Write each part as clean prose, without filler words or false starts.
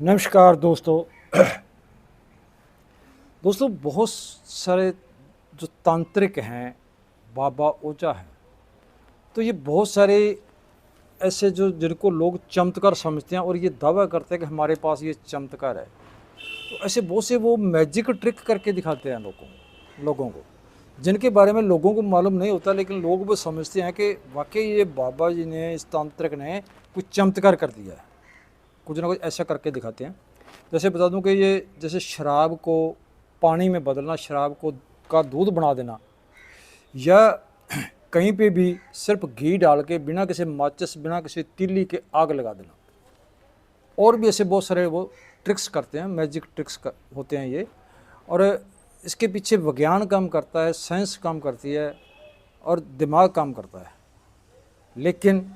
नमस्कार दोस्तों। बहुत सारे जो तांत्रिक हैं, बाबा ओझा हैं, तो ये बहुत सारे ऐसे जो जिनको लोग चमत्कार समझते हैं और ये दावा करते हैं कि हमारे पास ये चमत्कार है। तो ऐसे बहुत से वो मैजिक ट्रिक करके दिखाते हैं लोगों को जिनके बारे में लोगों को मालूम नहीं होता, लेकिन लोग वो समझते हैं कि वाकई ये बाबा जी ने, इस तांत्रिक ने कुछ चमत्कार कर दिया है, कुछ ना कुछ ऐसा करके दिखाते हैं। जैसे बता दूं कि ये जैसे शराब को पानी में बदलना, शराब को का दूध बना देना, या कहीं पे भी सिर्फ घी डाल के बिना किसी माचिस, बिना किसी तीली के आग लगा देना, और भी ऐसे बहुत सारे वो ट्रिक्स करते हैं, मैजिक ट्रिक्स होते हैं ये। और इसके पीछे विज्ञान काम करता है, साइंस काम करती है और दिमाग काम करता है, लेकिन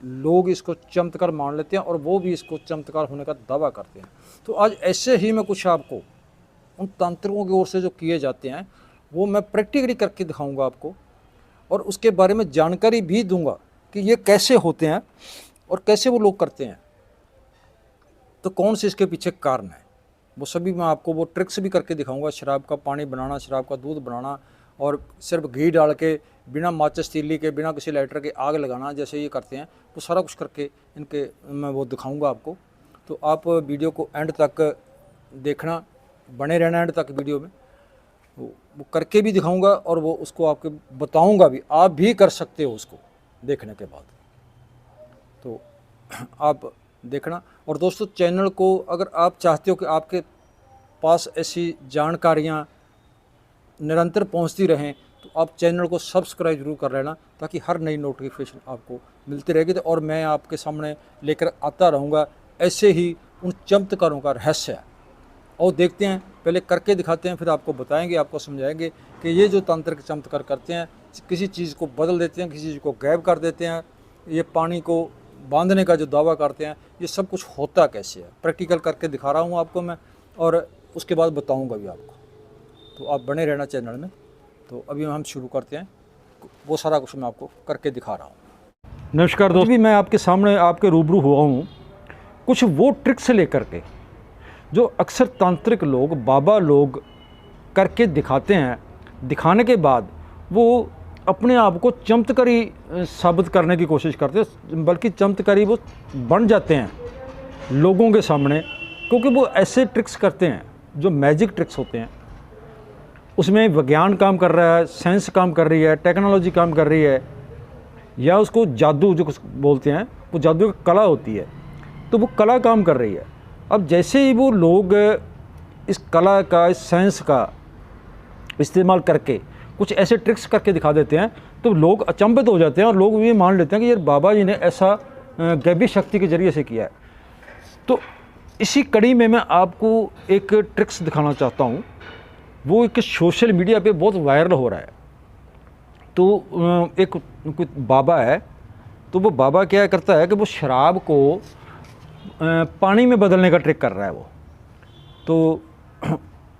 लोग इसको चमत्कार मान लेते हैं और वो भी इसको चमत्कार होने का दावा करते हैं। तो आज ऐसे ही मैं कुछ आपको उन तांत्रिकों की ओर से जो किए जाते हैं वो मैं प्रैक्टिकली करके दिखाऊंगा आपको, और उसके बारे में जानकारी भी दूंगा कि ये कैसे होते हैं और कैसे वो लोग करते हैं, तो कौन से इसके पीछे कारण है, वो सभी मैं आपको वो ट्रिक्स भी करके दिखाऊंगा। शराब का पानी बनाना, शराब का दूध बनाना, और सिर्फ घी डाल के बिना माचिस तीली के, बिना किसी लाइटर के आग लगाना, जैसे ये करते हैं, वो सारा कुछ करके इनके मैं वो दिखाऊंगा आपको। तो आप वीडियो को एंड तक देखना, बने रहना एंड तक वीडियो में। वो करके भी दिखाऊंगा और वो उसको आपको बताऊंगा भी, आप भी कर सकते हो उसको देखने के बाद। तो आप देखना। और दोस्तों, चैनल को अगर आप चाहते हो कि आपके पास ऐसी जानकारियाँ निरंतर पहुंचती रहें, तो आप चैनल को सब्सक्राइब जरूर कर लेना, ताकि हर नई नोटिफिकेशन आपको मिलती रहेगी। तो और मैं आपके सामने लेकर आता रहूँगा ऐसे ही उन चमत्कारों का रहस्य। और देखते हैं, पहले करके दिखाते हैं, फिर आपको बताएंगे, आपको समझाएंगे कि ये जो तांत्रिक चमत्कार करते हैं, किसी चीज़ को बदल देते हैं, किसी चीज़ को गायब कर देते हैं, ये पानी को बांधने का जो दावा करते हैं, ये सब कुछ होता कैसे है, प्रैक्टिकल करके दिखा रहा हूँ आपको मैं, और उसके बाद बताऊँगा भी आपको। तो आप बने रहना चैनल में। तो अभी हम शुरू करते हैं, वो सारा कुछ मैं आपको करके दिखा रहा हूँ। नमस्कार दोस्तों, भी मैं आपके सामने आपके रूबरू हुआ हूँ कुछ वो ट्रिक्स लेकर के जो अक्सर तांत्रिक लोग, बाबा लोग करके दिखाते हैं। दिखाने के बाद वो अपने आप को चमत्कारी साबित करने की कोशिश करते हैं, बल्कि चमत्कारी वो बन जाते हैं लोगों के सामने, क्योंकि वो ऐसे ट्रिक्स करते हैं जो मैजिक ट्रिक्स होते हैं। उसमें विज्ञान काम कर रहा है, साइंस काम कर रही है, टेक्नोलॉजी काम कर रही है, या उसको जादू जो कुछ बोलते हैं, वो जादू की कला होती है, तो वो कला काम कर रही है। अब जैसे ही वो लोग इस कला का, इस साइंस का इस्तेमाल करके कुछ ऐसे ट्रिक्स करके दिखा देते हैं, तो लोग अचंभित हो जाते हैं और लोग ये मान लेते हैं कि यार बाबा जी ने ऐसा गैबी शक्ति के ज़रिए से किया है। तो इसी कड़ी में मैं आपको एक ट्रिक्स दिखाना चाहता हूँ। वो एक सोशल मीडिया पे बहुत वायरल हो रहा है। तो एक कोई बाबा है, तो वो बाबा क्या करता है कि वो शराब को पानी में बदलने का ट्रिक कर रहा है वो। तो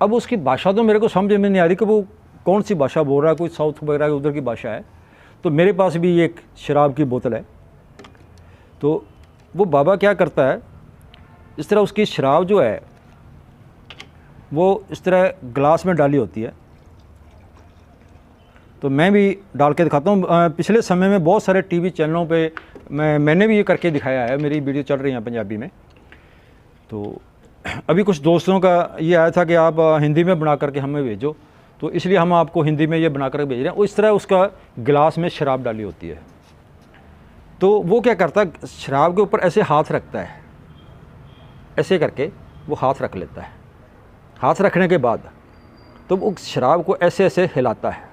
अब उसकी भाषा तो मेरे को समझ में नहीं आ रही कि वो कौन सी भाषा बोल रहा है, कोई साउथ वगैरह उधर की भाषा है। तो मेरे पास भी एक शराब की बोतल है। तो वो बाबा क्या करता है, इस तरह उसकी शराब जो है वो इस तरह ग्लास में डाली होती है। तो मैं भी डाल के दिखाता हूँ। पिछले समय में बहुत सारे टीवी चैनलों पे मैंने भी ये करके दिखाया है, मेरी वीडियो चल रही है पंजाबी में। तो अभी कुछ दोस्तों का ये आया था कि आप हिंदी में बना करके हमें भेजो, तो इसलिए हम आपको हिंदी में ये बना कर भेज रहे हैं। इस तरह उसका गिलास में शराब डाली होती है। तो वो क्या करता है, शराब के ऊपर ऐसे हाथ रखता है, ऐसे करके वो हाथ रख लेता है। हाथ रखने के बाद तो वो शराब को ऐसे ऐसे हिलाता है।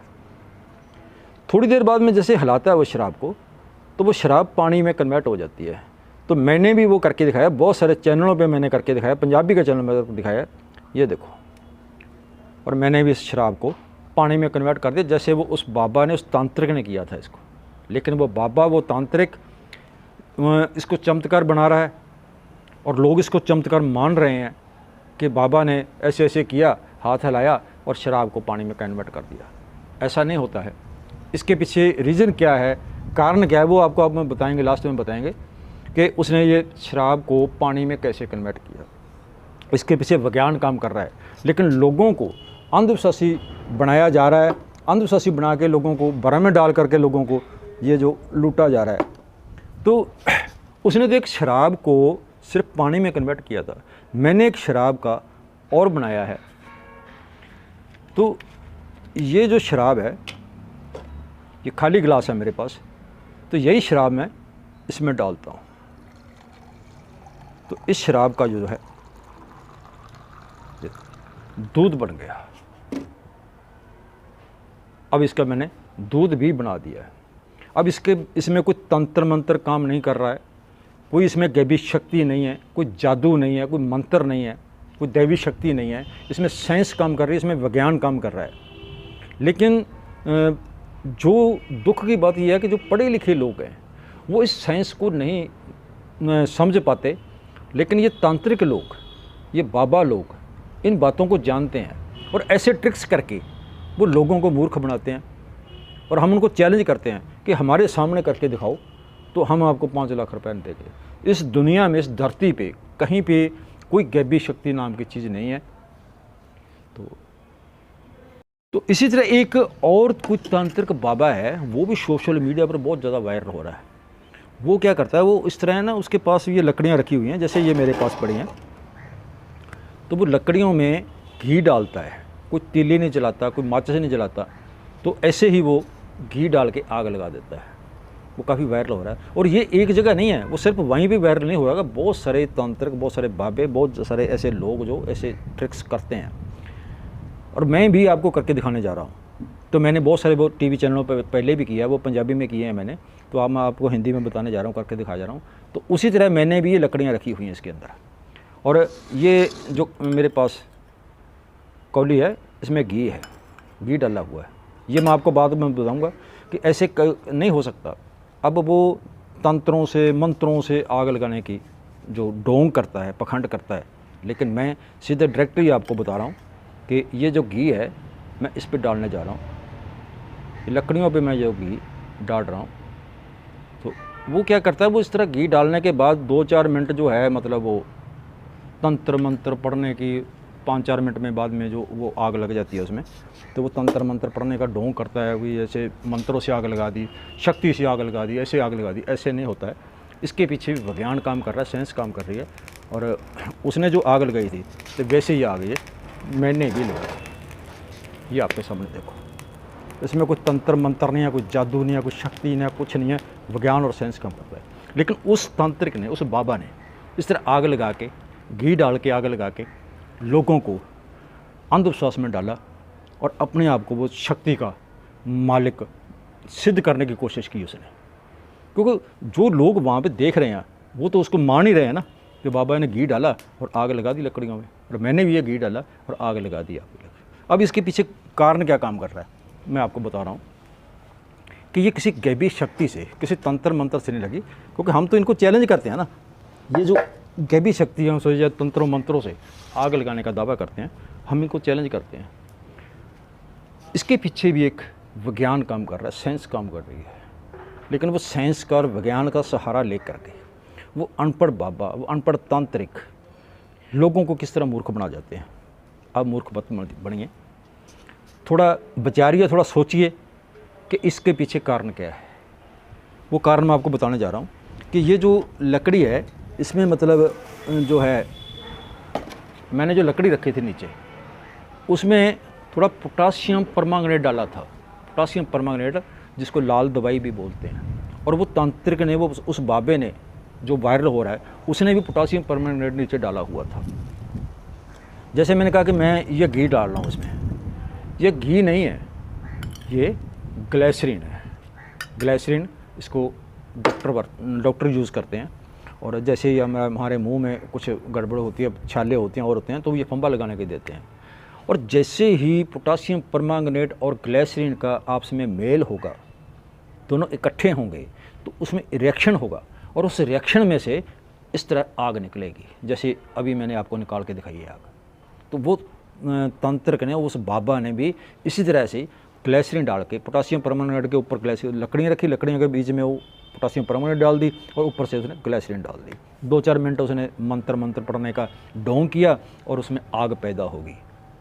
थोड़ी देर बाद में जैसे हिलाता है वो शराब को, तो वो शराब पानी में कन्वर्ट हो जाती है। तो मैंने भी वो करके दिखाया, बहुत सारे चैनलों पे मैंने करके दिखाया, पंजाबी के चैनल में दिखाया, ये देखो। और मैंने भी इस शराब को पानी में कन्वर्ट कर दिया, जैसे वो उस बाबा ने, उस तांत्रिक ने किया था इसको। लेकिन वो बाबा, वो तांत्रिक इसको चमत्कार बना रहा है और लोग इसको चमत्कार मान रहे हैं कि बाबा ने ऐसे ऐसे किया, हाथ हिलाया और शराब को पानी में कन्वर्ट कर दिया। ऐसा नहीं होता है। इसके पीछे रीज़न क्या है, कारण क्या है, वो आपको अब मैं बताएंगे, लास्ट में बताएंगे कि उसने ये शराब को पानी में कैसे कन्वर्ट किया। इसके पीछे विज्ञान काम कर रहा है, लेकिन लोगों को अंधविश्वासी बनाया जा रहा है। अंधविश्वासी बना के लोगों को भ्रम में डाल करके लोगों को ये जो लूटा जा रहा है। तो उसने तो एक शराब को सिर्फ पानी में कन्वर्ट किया था, मैंने एक शराब का और बनाया है। तो ये जो शराब है, ये खाली गिलास है मेरे पास, तो यही शराब मैं इसमें डालता हूँ। तो इस शराब का जो है दूध बन गया। अब इसका मैंने दूध भी बना दिया है। अब इसमें कोई तंत्र मंत्र काम नहीं कर रहा है, कोई इसमें दैवी शक्ति नहीं है, कोई जादू नहीं है, कोई मंत्र नहीं है, कोई दैवी शक्ति नहीं है। इसमें साइंस काम कर रही है, इसमें विज्ञान काम कर रहा है। लेकिन जो दुख की बात यह है कि जो पढ़े लिखे लोग हैं वो इस साइंस को नहीं समझ पाते, लेकिन ये तांत्रिक लोग, ये बाबा लोग इन बातों को जानते हैं और ऐसे ट्रिक्स करके वो लोगों को मूर्ख बनाते हैं। और हम उनको चैलेंज करते हैं कि हमारे सामने करके दिखाओ तो हम आपको 5 लाख रुपए देंगे। इस दुनिया में, इस धरती पे कहीं पे कोई दैवी शक्ति नाम की चीज़ नहीं है। तो इसी तरह एक और कुछ तांत्रिक बाबा है, वो भी सोशल मीडिया पर बहुत ज़्यादा वायरल हो रहा है। वो क्या करता है, वो इस तरह है ना, उसके पास ये लकड़ियाँ रखी हुई हैं, जैसे ये मेरे पास पड़ी हैं, तो वो लकड़ियों में घी डालता है। कोई तीली नहीं जलाता, कोई माचिस नहीं जलाता, तो ऐसे ही वो घी डाल के आग लगा देता है। वो काफ़ी वायरल हो रहा है। और ये एक जगह नहीं है, वो सिर्फ वहीं पे वायरल नहीं हो रहा है, बहुत सारे तांत्रिक, बहुत सारे बाबे, बहुत सारे ऐसे लोग जो ऐसे ट्रिक्स करते हैं। और मैं भी आपको करके दिखाने जा रहा हूँ। तो मैंने बहुत सारे वो टीवी चैनलों पर पहले भी किया है, वो पंजाबी में किए हैं मैंने, तो अब मैं आपको हिंदी में बताने जा रहा हूँ, करके दिखा जा रहा हूँ। तो उसी तरह मैंने भी ये लकड़ियाँ रखी हुई हैं इसके अंदर। और ये जो मेरे पास कौली है, इसमें घी है, घी डाला हुआ है। ये मैं आपको बाद में बताऊँगा कि ऐसे नहीं हो सकता। अब वो तंत्रों से, मंत्रों से आग लगाने की जो ढोंग करता है, पखंड करता है, लेकिन मैं सीधे डायरेक्टली आपको बता रहा हूँ कि ये जो घी है मैं इस पे डालने जा रहा हूँ, लकड़ियों पे मैं जो घी डाल रहा हूँ। तो वो क्या करता है, वो इस तरह घी डालने के बाद 2-4 मिनट जो है, मतलब वो तंत्र मंत्र पढ़ने की 5-4 मिनट में बाद में जो वो आग लग जाती है उसमें, तो वो तंत्र मंत्र पढ़ने का ढोंग करता है कि जैसे मंत्रों से आग लगा दी, शक्ति से आग लगा दी, ऐसे आग लगा दी। ऐसे नहीं होता है, इसके पीछे भी विज्ञान काम कर रहा है, साइंस काम कर रही है। और उसने जो आग लगाई थी तो वैसे ही आग ये मैंने भी लगाई। ये आपके सामने देखो, इसमें कोई तंत्र मंत्र नहीं है, कोई जादू नहीं है, कोई शक्ति नहीं है, कुछ नहीं है, विज्ञान और साइंस काम कर रहा है। लेकिन उस तांत्रिक ने, उस बाबा ने इस तरह आग लगा के, घी डाल के आग लगा के लोगों को अंधविश्वास में डाला और अपने आप को वो शक्ति का मालिक सिद्ध करने की कोशिश की उसने। क्योंकि जो लोग वहाँ पे देख रहे हैं वो तो उसको मान ही रहे हैं ना कि बाबा ने घी डाला और आग लगा दी लकड़ियों में, और मैंने भी ये घी डाला और आग लगा दी। अब इसके पीछे कारण क्या काम कर रहा है मैं आपको बता रहा हूँ कि ये किसी दैवी शक्ति से, किसी तंत्र मंत्र से नहीं लगी। क्योंकि हम तो इनको चैलेंज करते हैं ना, ये जो दैवी शक्ति है या तंत्रों मंत्रों से आग लगाने का दावा करते हैं, हम इनको चैलेंज करते हैं। इसके पीछे भी एक विज्ञान काम कर रहा है, साइंस काम कर रही है। लेकिन वो साइंस का और विज्ञान का सहारा लेकर के वो अनपढ़ बाबा, वो अनपढ़ तांत्रिक लोगों को किस तरह मूर्ख बना जाते हैं। अब मूर्ख मत बनिए, थोड़ा विचारिए, थोड़ा सोचिए कि इसके पीछे कारण क्या है। वो कारण मैं आपको बताने जा रहा हूँ कि ये जो लकड़ी है, इसमें मतलब जो है, मैंने जो लकड़ी रखी थी नीचे, उसमें थोड़ा पोटासियम परमांगनेट डाला था। पोटासियम परमांगनेट, जिसको लाल दवाई भी बोलते हैं। और वो तांत्रिक ने, वो उस बाबे ने जो वायरल हो रहा है, उसने भी पोटासियम परमांगनेट नीचे डाला हुआ था। जैसे मैंने कहा कि मैं ये घी डाल रहा हूँ इसमें, ये घी नहीं है, ये ग्लिसरीन है। ग्लिसरीन, इसको डॉक्टर यूज़ करते हैं। और जैसे ही हमारे मुंह में कुछ गड़बड़ होती है, छाले होते हैं और होते हैं, तो ये फंबा लगाने के देते हैं। और जैसे ही पोटासियम परमांगनेट और ग्लिसरीन का आपस में मेल होगा, दोनों इकट्ठे होंगे, तो उसमें रिएक्शन होगा और उस रिएक्शन में से इस तरह आग निकलेगी, जैसे अभी मैंने आपको निकाल के दिखाई है आग। तो वो तांत्रिक ने, उस बाबा ने भी इसी तरह से ग्लिसरीन डाल के, पोटासियम परमांगनेट के ऊपर ग्लिसरीन, लकड़ियाँ रखी, लकड़ियों के बीच में वो पोटासियम परमानेंट डाल दी और ऊपर से उसने ग्लिसरीन डाल दी। 2-4 मिनट उसने मंत्र पढ़ने का ढोंग किया और उसमें आग पैदा होगी।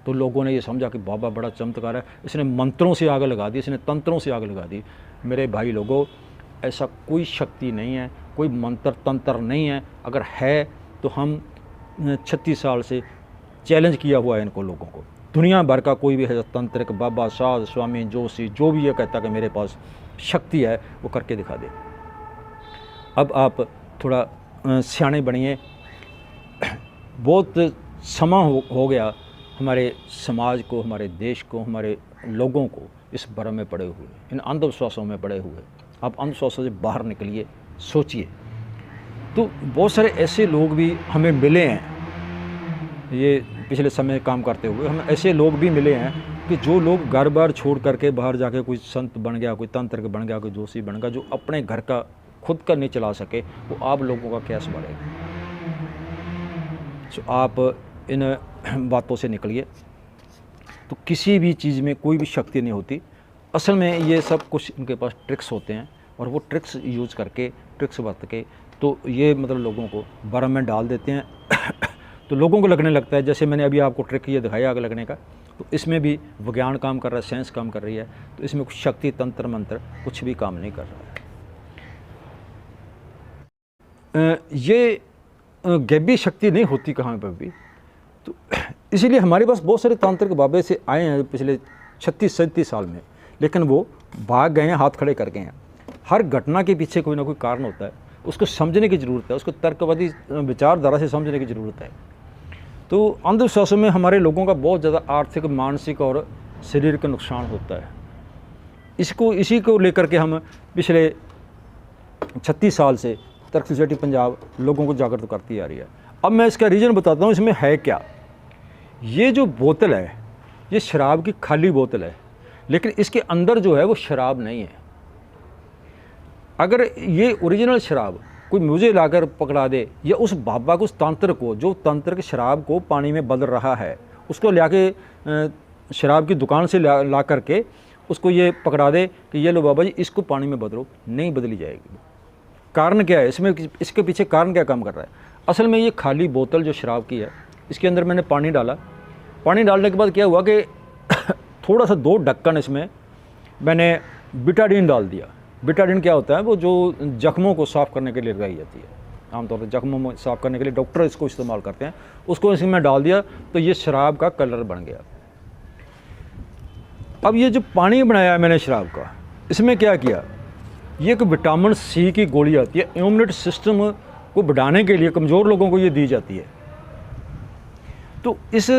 तो लोगों ने ये समझा कि बाबा बड़ा चमत्कार है, इसने मंत्रों से आग लगा दी, इसने तंत्रों से आग लगा दी। मेरे भाई लोगों, ऐसा कोई शक्ति नहीं है, कोई मंत्र तंत्र नहीं है। अगर है तो हम 36 साल से चैलेंज किया हुआ है इनको लोगों को। दुनिया भर का कोई भी है तंत्रिक, बाबा, साध, स्वामी, जोशी, जो भी ये कहता कि मेरे पास शक्ति है, वो करके दिखा दे। अब आप थोड़ा सियाने बनिए। बहुत समय हो गया हमारे समाज को, हमारे देश को, हमारे लोगों को इस भ्रम में पड़े हुए, इन अंधविश्वासों में पड़े हुए। आप अंधविश्वासों से बाहर निकलिए, सोचिए। तो बहुत सारे ऐसे लोग भी हमें मिले हैं, ये पिछले समय काम करते हुए हमें ऐसे लोग भी मिले हैं कि जो लोग घर बार छोड़ करके बाहर जाके कोई संत बन गया, कोई तंत्र बन गया, कोई जोशी बन गया, जो अपने घर का खुद का नहीं चला सके, वो आप लोगों का क्या संभालेगा। तो आप इन बातों से निकलिए। तो किसी भी चीज़ में कोई भी शक्ति नहीं होती। असल में ये सब कुछ इनके पास ट्रिक्स होते हैं और वो ट्रिक्स यूज़ करके, ट्रिक्स बरत के, तो ये मतलब लोगों को भ्रम में डाल देते हैं। तो लोगों को लगने लगता है, जैसे मैंने अभी आपको ट्रिक ये दिखाया आग लगने का, तो इसमें भी विज्ञान काम कर रहा है, साइंस काम कर रही है। तो इसमें कुछ शक्ति तंत्र मंत्र कुछ भी काम नहीं कर रहा है। ये गैबी शक्ति नहीं होती कहाँ पर भी। तो इसीलिए हमारे पास बहुत सारे तांत्रिक बाबे से आए हैं पिछले 36-37 साल में, लेकिन वो भाग गए हैं, हाथ खड़े कर गए हैं। हर घटना के पीछे कोई ना कोई कारण होता है, उसको समझने की ज़रूरत है, उसको तर्कवादी विचारधारा से समझने की ज़रूरत है। तो अंधविश्वासों में हमारे लोगों का बहुत ज़्यादा आर्थिक, मानसिक और शरीर का नुकसान होता है। इसी को लेकर के हम पिछले 36 साल से तर्क सोसाइटी पंजाब लोगों को जागरूक करती आ रही है। अब मैं इसका रीज़न बताता हूँ, इसमें है क्या। ये जो बोतल है, ये शराब की खाली बोतल है, लेकिन इसके अंदर जो है वो शराब नहीं है। अगर ये ओरिजिनल शराब कोई मुझे लाकर पकड़ा दे, या उस बाबा को, उस तंत्र को, जो तंत्र की शराब को पानी में बदल रहा है, उसको लाके शराब की दुकान से ला करके उसको ये पकड़ा दे कि ये लो बाबा जी, इसको पानी में बदलो, नहीं बदली जाएगी। कारण क्या है इसमें, इसके पीछे कारण क्या काम कर रहा है। असल में ये खाली बोतल जो शराब की है, इसके अंदर मैंने पानी डाला। पानी डालने के बाद क्या हुआ कि थोड़ा सा 2 ढक्कन इसमें मैंने बिटाडीन डाल दिया। बिटाडीन क्या होता है, वो जो जख्मों को साफ़ करने के लिए लगाई जाती है, आमतौर पर जख्मों में साफ़ करने के लिए डॉक्टर इसको इस्तेमाल करते हैं। उसको इसमें डाल दिया तो ये शराब का कलर बन गया। अब ये जो पानी बनाया है मैंने शराब का, इसमें क्या किया, ये एक विटामिन सी की गोली आती है, इम्यूनिटी सिस्टम को बढ़ाने के लिए कमज़ोर लोगों को ये दी जाती है। तो इस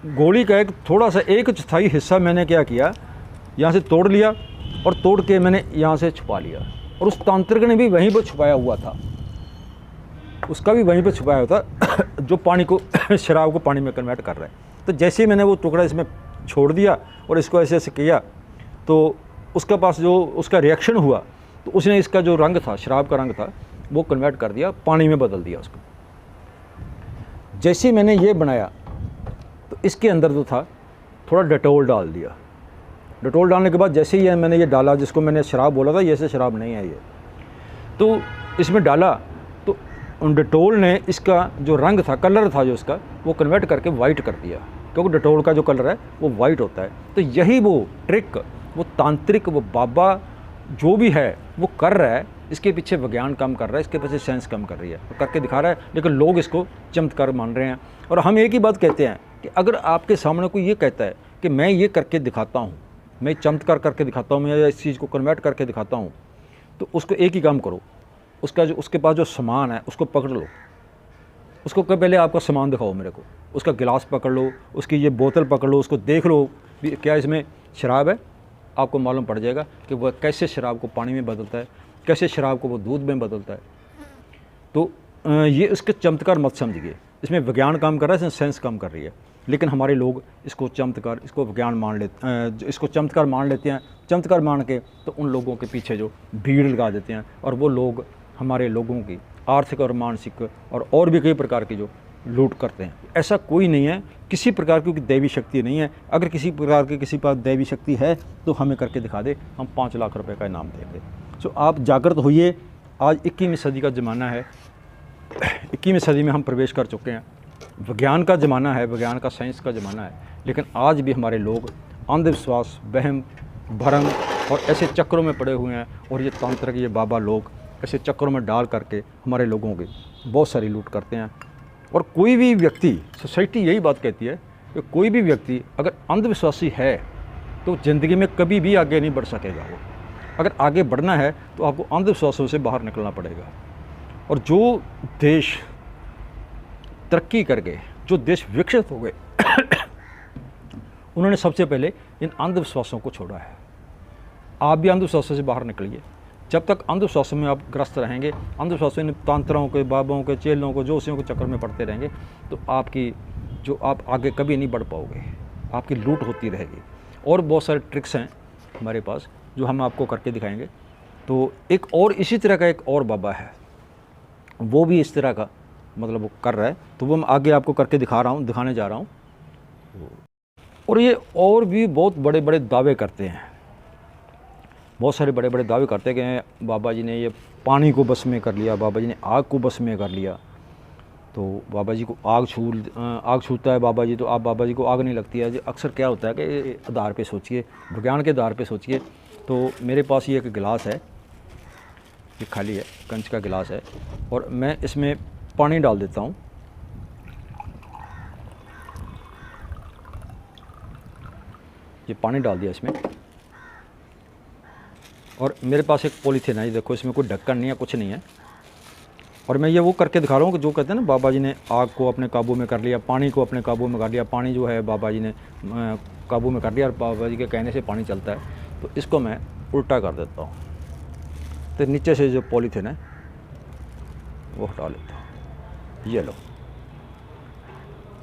गोली का एक थोड़ा सा 1/4 हिस्सा मैंने क्या किया, यहाँ से तोड़ लिया और तोड़ के मैंने यहाँ से छुपा लिया। और उस तांत्रिक ने भी वहीं पर छुपाया हुआ था, उसका भी वहीं पर छुपाया हुआ था, जो पानी को शराब को पानी में कन्वर्ट कर रहा है। तो जैसे ही मैंने वो टुकड़ा इसमें छोड़ दिया और इसको ऐसे ऐसे किया, तो उसके पास जो उसका रिएक्शन हुआ, तो उसने इसका जो रंग था, शराब का रंग था, वो कन्वर्ट कर दिया, पानी में बदल दिया उसको। जैसे ही मैंने ये बनाया तो इसके अंदर जो था थोड़ा डेटोल डाल दिया। डेटोल डालने के बाद जैसे ही मैंने ये डाला, जिसको मैंने शराब बोला था, ये से शराब नहीं है ये, तो इसमें डाला तो डेटोल ने इसका जो रंग था, कलर था जो इसका, वो कन्वर्ट करके वाइट कर दिया, क्योंकि डेटोल का जो कलर है वो वाइट होता है। तो यही वो ट्रिक, वो तांत्रिक, वो बाबा जो भी है वो कर रहा है, इसके पीछे विज्ञान काम कर रहा है, इसके पीछे साइंस काम कर रही है, करके दिखा रहा है। लेकिन लोग इसको चमत्कार मान रहे हैं। और हम एक ही बात कहते हैं कि अगर आपके सामने कोई ये कहता है कि मैं ये करके दिखाता हूँ, मैं चमत्कार करके दिखाता हूँ, मैं इस चीज़ को कन्वर्ट करके दिखाता हूँ, तो उसको एक ही काम करो, उसका जो उसके पास जो सामान है उसको पकड़ लो। उसको कब पहले आपका सामान दिखाओ मेरे को, उसका गिलास पकड़ लो, उसकी ये बोतल पकड़ लो, उसको देख लो क्या इसमें शराब है। आपको मालूम पड़ जाएगा कि वह कैसे शराब को पानी में बदलता है, कैसे शराब को वो दूध में बदलता है। तो ये इसके चमत्कार मत समझिए, इसमें विज्ञान काम कर रहा है, इसमें साइंस काम कर रही है। लेकिन हमारे लोग इसको चमत्कार, इसको विज्ञान मान लेते, इसको चमत्कार मान लेते हैं। चमत्कार मान के तो उन लोगों के पीछे जो भीड़ लगा देते हैं, और वो लोग हमारे लोगों की आर्थिक और मानसिक और भी कई प्रकार की जो लूट करते हैं। ऐसा कोई नहीं है, किसी प्रकार की दैवी शक्ति नहीं है। अगर किसी प्रकार की किसी पास दैवी शक्ति है तो हमें करके दिखा दे, हम 5 लाख रुपए का इनाम देंगे। सो तो आप जागृत होइए। आज 21वीं सदी का ज़माना है, 21वीं सदी में हम प्रवेश कर चुके हैं। विज्ञान का ज़माना है, विज्ञान का साइंस का ज़माना है, लेकिन आज भी हमारे लोग अंधविश्वास, वहम भरम और ऐसे चक्रों में पड़े हुए हैं। और ये तांत्रिक, ये बाबा लोग ऐसे चक्रों में डाल करके हमारे लोगों की बहुत सारी लूट करते हैं। और कोई भी व्यक्ति, सोसाइटी यही बात कहती है कि कोई भी व्यक्ति अगर अंधविश्वासी है तो ज़िंदगी में कभी भी आगे नहीं बढ़ सकेगा। वो अगर आगे बढ़ना है तो आपको अंधविश्वासों से बाहर निकलना पड़ेगा। और जो देश तरक्की कर गए, जो देश विकसित हो गए उन्होंने सबसे पहले इन अंधविश्वासों को छोड़ा है। आप भी अंधविश्वासों से बाहर निकलिए। जब तक अंधविश्वासों में आप ग्रस्त रहेंगे, अंधविश्वासों इन तांत्रों के, बाबाओं के, चेलों को, जोशियों के चक्कर में पड़ते रहेंगे, तो आप आगे कभी नहीं बढ़ पाओगे। आपकी लूट होती रहेगी। और बहुत सारे ट्रिक्स हैं हमारे पास जो हम आपको करके दिखाएंगे। तो एक और इसी तरह का एक और बाबा है, वो भी इस तरह का मतलब वो कर रहा है, तो वो मैं आगे आपको करके दिखाने जा रहा हूँ। और ये और भी बहुत बड़े बड़े दावे करते हैं, बहुत सारे बड़े बड़े दावे करते हैं कि बाबा जी ने ये पानी को बस में कर लिया, बाबा जी ने आग को बस में कर लिया। तो बाबा जी को आग छूता है बाबा जी, तो आप बाबा जी को आग नहीं लगती है। अक्सर क्या होता है कि आधार पे सोचिए, विज्ञान के आधार पे सोचिए। तो मेरे पास ये एक गिलास है, ये खाली है, कंच का गिलास है, और मैं इसमें पानी डाल देता हूँ। ये पानी डाल दिया इसमें, और मेरे पास एक पॉलीथीन है, ये देखो, इसमें कोई ढक्कन नहीं है, कुछ नहीं है। और मैं ये वो करके दिखा रहा हूँ कि जो कहते हैं ना, बाबा जी ने आग को अपने काबू में कर लिया, पानी को अपने काबू में कर लिया। पानी जो है बाबा जी ने काबू में कर लिया, और बाबा जी के कहने से पानी चलता है। तो इसको मैं उल्टा कर देता हूँ, तो नीचे से जो पॉलीथीन है वो हटा लेता हूँ। ये लो,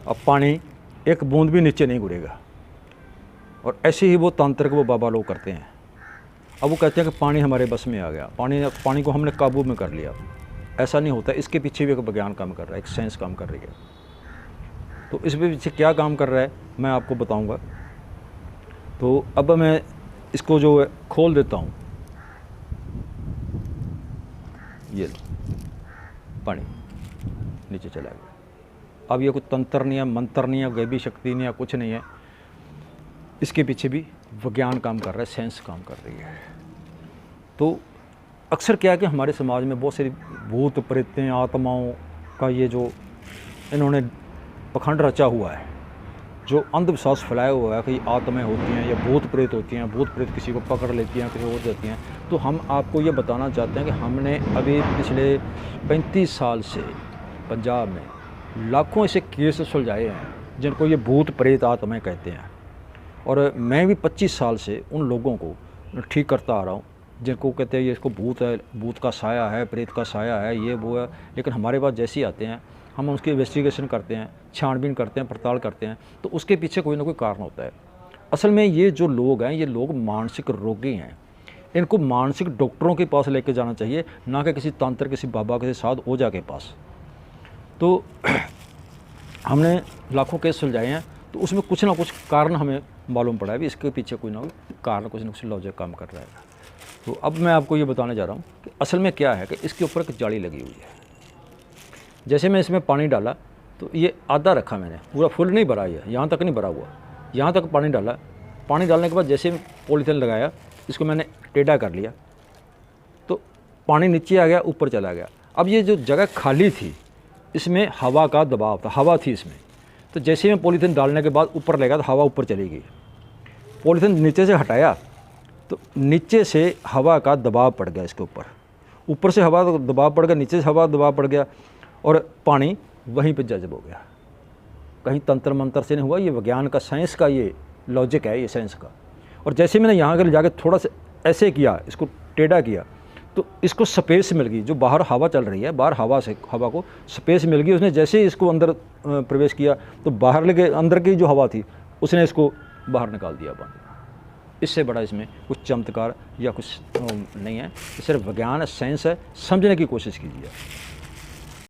अब पानी एक बूंद भी नीचे नहीं गिरेगा। और ऐसे ही वो तांत्रिक, वो बाबा लोग करते हैं। अब वो कहते हैं कि पानी हमारे बस में आ गया, पानी को हमने काबू में कर लिया। ऐसा नहीं होता। इसके पीछे भी एक विज्ञान काम कर रहा है, एक साइंस काम कर रही है। तो इस पीछे क्या काम कर रहा है मैं आपको बताऊंगा। तो अब मैं इसको जो है खोल देता हूँ। ये लो, पानी नीचे चला गया। अब ये कोई तंत्र नहीं है, मंत्र नहीं है, गैबी शक्ति नहीं है, कुछ नहीं है। इसके पीछे भी विज्ञान काम कर रहा है, साइंस काम कर रही है। तो अक्सर क्या है कि हमारे समाज में बहुत सारी भूत प्रेतें, आत्माओं का ये जो इन्होंने पखंड रचा हुआ है, जो अंधविश्वास फैलाया हुआ है कि आत्माएं होती हैं या भूत प्रेत होती हैं, भूत प्रेत किसी को पकड़ लेती हैं, किसी को देती हैं। तो हम आपको ये बताना चाहते हैं कि हमने अभी पिछले 35 साल से पंजाब में लाखों ऐसे केस सुलझाए हैं जिनको ये भूत प्रेत आत्माएं कहते हैं। और मैं भी 25 साल से उन लोगों को ठीक करता आ रहा हूँ जिनको कहते हैं ये इसको भूत है, भूत का साया है, प्रेत का साया है, ये वो है। लेकिन हमारे पास जैसे ही आते हैं, हम उसकी इन्वेस्टिगेशन करते हैं, छानबीन करते हैं, पड़ताल करते हैं, तो उसके पीछे कोई ना कोई कारण होता है। असल में ये जो लोग हैं, ये लोग मानसिक रोगी हैं। इनको मानसिक डॉक्टरों के पास लेके जाना चाहिए, ना कि किसी तांत्रिक, किसी बाबा, किसी साध ओझा के पास। तो हमने लाखों केस सुलझाए हैं, तो उसमें कुछ ना कुछ कारण हमें मालूम पड़ा है भी, इसके पीछे कोई ना कोई कारण, कुछ ना कुछ लॉजिक काम कर रहा है। तो अब मैं आपको ये बताने जा रहा हूँ कि असल में क्या है कि इसके ऊपर एक जाली लगी हुई है। जैसे मैं इसमें पानी डाला तो ये आधा रखा मैंने, पूरा फुल नहीं भरा, ये यहाँ तक नहीं भरा हुआ, यहाँ तक पानी डाला। पानी डालने के बाद जैसे पॉलीथिन लगाया, इसको मैंने टेढ़ा कर लिया, तो पानी नीचे आ गया, ऊपर चला गया। अब ये जो जगह खाली थी, इसमें हवा का दबाव था, हवा थी इसमें। तो जैसे मैं पॉलीथिन डालने के बाद ऊपर लगा, तो हवा ऊपर चली गई। पॉलीथिन नीचे से हटाया तो नीचे से हवा का दबाव पड़ गया इसके ऊपर से हवा का दबाव पड़ गया, नीचे से हवा दबाव पड़ गया, और पानी वहीं पे जज़ब हो गया। कहीं तंत्र मंत्र से नहीं हुआ, ये विज्ञान का, साइंस का ये लॉजिक है, ये साइंस का। और जैसे मैंने यहाँ के जाके थोड़ा सा ऐसे किया, इसको टेढ़ा किया, तो इसको स्पेस मिल गई। जो बाहर हवा चल रही है, बाहर हवा को स्पेस मिल गई। उसने जैसे ही इसको अंदर प्रवेश किया, तो बाहर लेके अंदर की जो हवा थी उसने इसको बाहर निकाल दिया बंद। इससे बड़ा इसमें कुछ चमत्कार या कुछ नहीं है, सिर्फ विज्ञान है, साइंस है, समझने की कोशिश कीजिए।